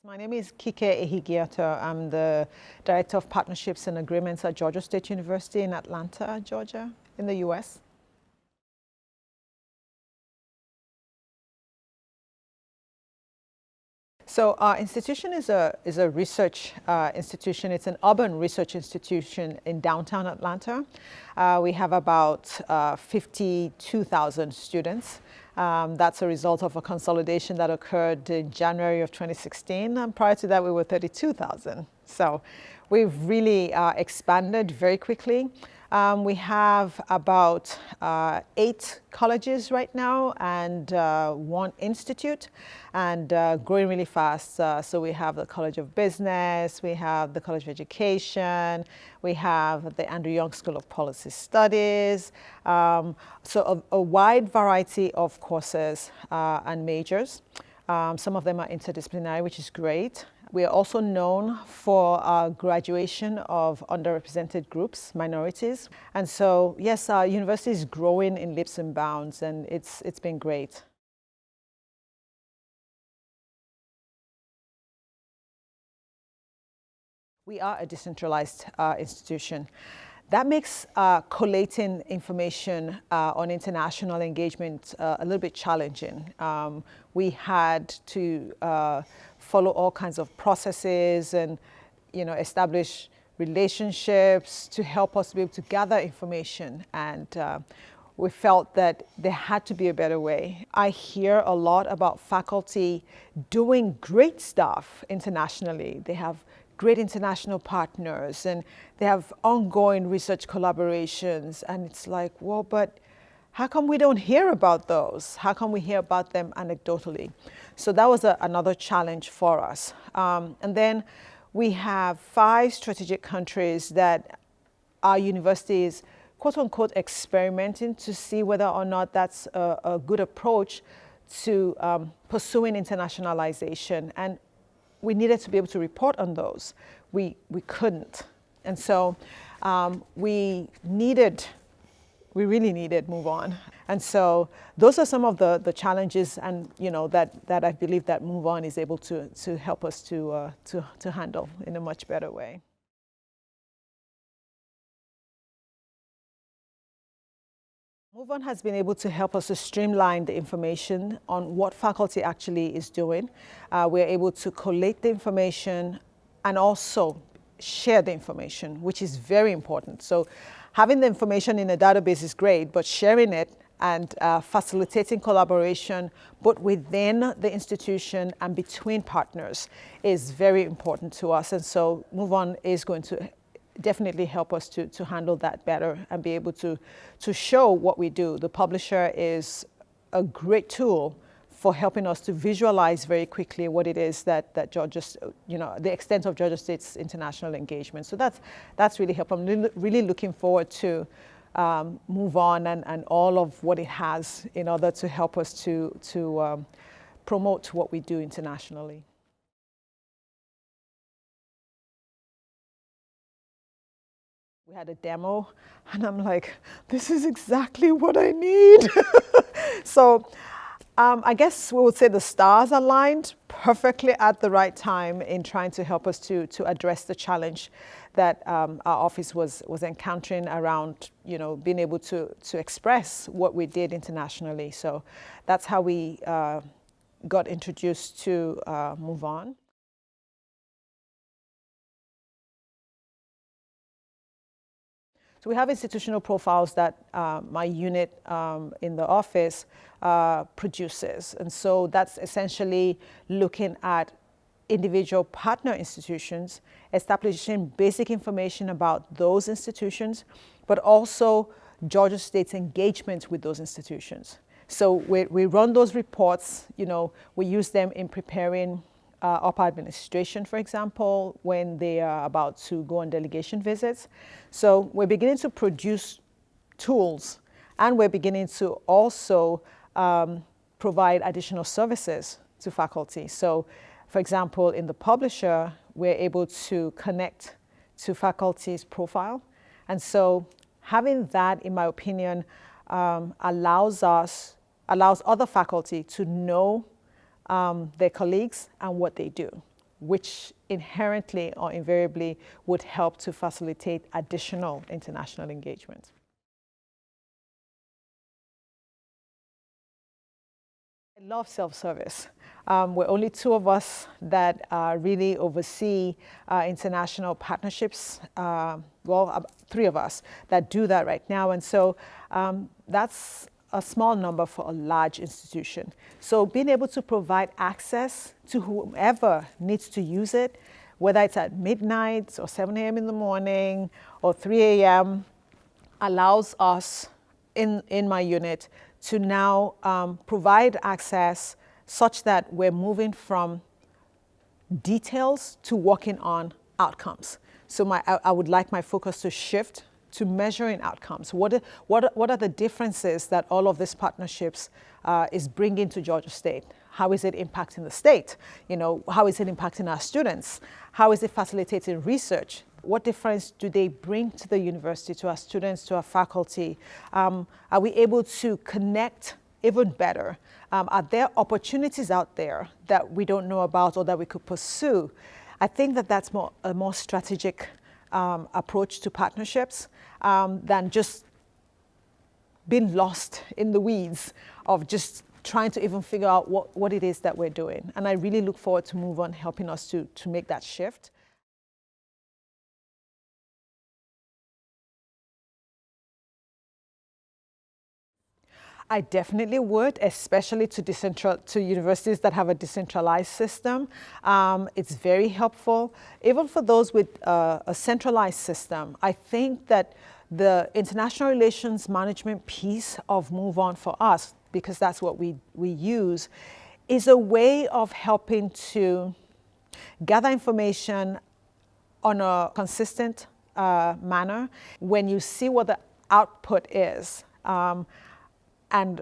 My name is Kike Ehigiator. I'm the Director of Partnerships and Agreements at Georgia State University in Atlanta, Georgia, in the U.S. So our institution is a research institution. It's an urban research institution in downtown Atlanta. We have about 52,000 students. That's a result of a consolidation that occurred in January of 2016. And prior to that, we were 32,000. So we've really expanded very quickly. We have about 8 colleges right now and 1 institute, and growing really fast. So we have the College of Business, we have the College of Education, we have the Andrew Young School of Policy Studies. So a wide variety of courses and majors. Some of them are interdisciplinary, which is great. We are also known for our graduation of underrepresented groups, minorities. And so, yes, our university is growing in leaps and bounds, and it's been great. We are a decentralized institution. That makes collating information on international engagement a little bit challenging. We had to follow all kinds of processes and, establish relationships to help us to be able to gather information. And we felt that there had to be a better way. I hear a lot about faculty doing great stuff internationally. They have great international partners and they have ongoing research collaborations. And it's like, well, but how come we don't hear about those? How come we hear about them anecdotally? So that was another challenge for us. And then we have 5 strategic countries that our university is quote unquote experimenting to see whether or not that's a good approach to pursuing internationalization. And we needed to be able to report on those. We couldn't. And so we really needed MoveON. And so those are some of the challenges and that I believe that MoveON is able to help us to handle in a much better way. MoveON has been able to help us to streamline the information on what faculty actually is doing. We're able to collate the information and also share the information, which is very important. So having the information in a database is great, but sharing it and facilitating collaboration both within the institution and between partners is very important to us. And so MoveON is going to definitely help us to handle that better and be able to show what we do. The publisher is a great tool for helping us to visualize very quickly what it is that Georgia, the extent of Georgia State's international engagement. So that's really helpful. I'm really looking forward to MoveON and all of what it has in order to help us to promote what we do internationally. We had a demo and I'm like, this is exactly what I need. So I guess we would say the stars aligned perfectly at the right time in trying to help us to address the challenge that our office was encountering around, being able to express what we did internationally. So that's how we got introduced to MoveON. So we have institutional profiles that my unit in the office produces. And so that's essentially looking at individual partner institutions, establishing basic information about those institutions, but also Georgia State's engagement with those institutions. So we run those reports, we use them in preparing upper administration, for example, when they are about to go on delegation visits. So we're beginning to produce tools, and we're beginning to also provide additional services to faculty. So, for example, in the publisher, we're able to connect to faculty's profile. And so having that, in my opinion, allows other faculty to know their colleagues and what they do. which inherently or invariably would help to facilitate additional international engagement. I love self-service. We're only two of us that really oversee international partnerships. Three of us that do that right now. And so that's a small number for a large institution. So being able to provide access to whomever needs to use it, whether it's at midnight or 7 a.m. in the morning or 3 a.m., allows us in my unit to now provide access such that we're moving from details to working on outcomes. So I would like my focus to shift to measuring outcomes. What are the differences that all of these partnerships is bringing to Georgia State? How is it impacting the state? How is it impacting our students? How is it facilitating research? What difference do they bring to the university, to our students, to our faculty? Are we able to connect even better? Are there opportunities out there that we don't know about or that we could pursue? I think that that's a more strategic approach to partnerships than just being lost in the weeds of just trying to even figure out what it is that we're doing. And I really look forward to MoveON helping us to make that shift. I definitely would, especially to universities that have a decentralized system. It's very helpful. Even for those with a centralized system, I think that the international relations management piece of MoveON for us, because that's what we use, is a way of helping to gather information on a consistent manner. When you see what the output is, and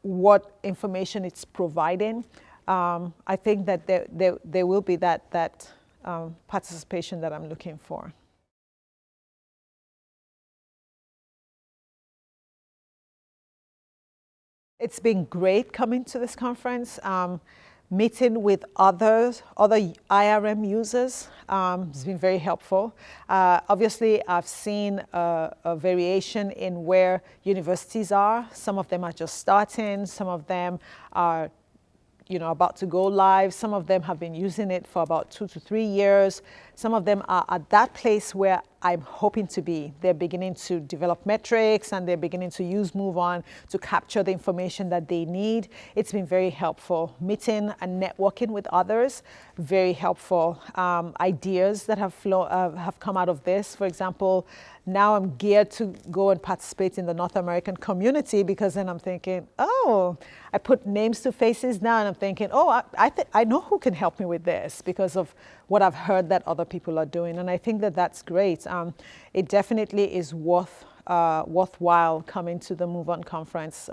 what information it's providing, I think that there will be that participation that I'm looking for. It's been great coming to this conference, meeting with other IRM users. It's been very helpful. Obviously, I've seen a variation in where universities are. Some of them are just starting. Some of them are about to go live. Some of them have been using it for about 2 to 3 years. Some of them are at that place where I'm hoping to be. They're beginning to develop metrics and they're beginning to use MoveON to capture the information that they need. It's been very helpful. Meeting and networking with others, very helpful. Ideas that have come out of this. For example, now I'm geared to go and participate in the North American community, because then I'm thinking, oh, I put names to faces now, and I'm thinking, oh, I know who can help me with this because of what I've heard that other people are doing. And I think that that's great. It definitely is worthwhile coming to the MoveON conference.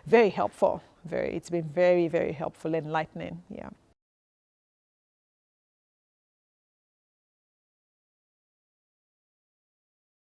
Very helpful. It's been very, very helpful, enlightening. Yeah.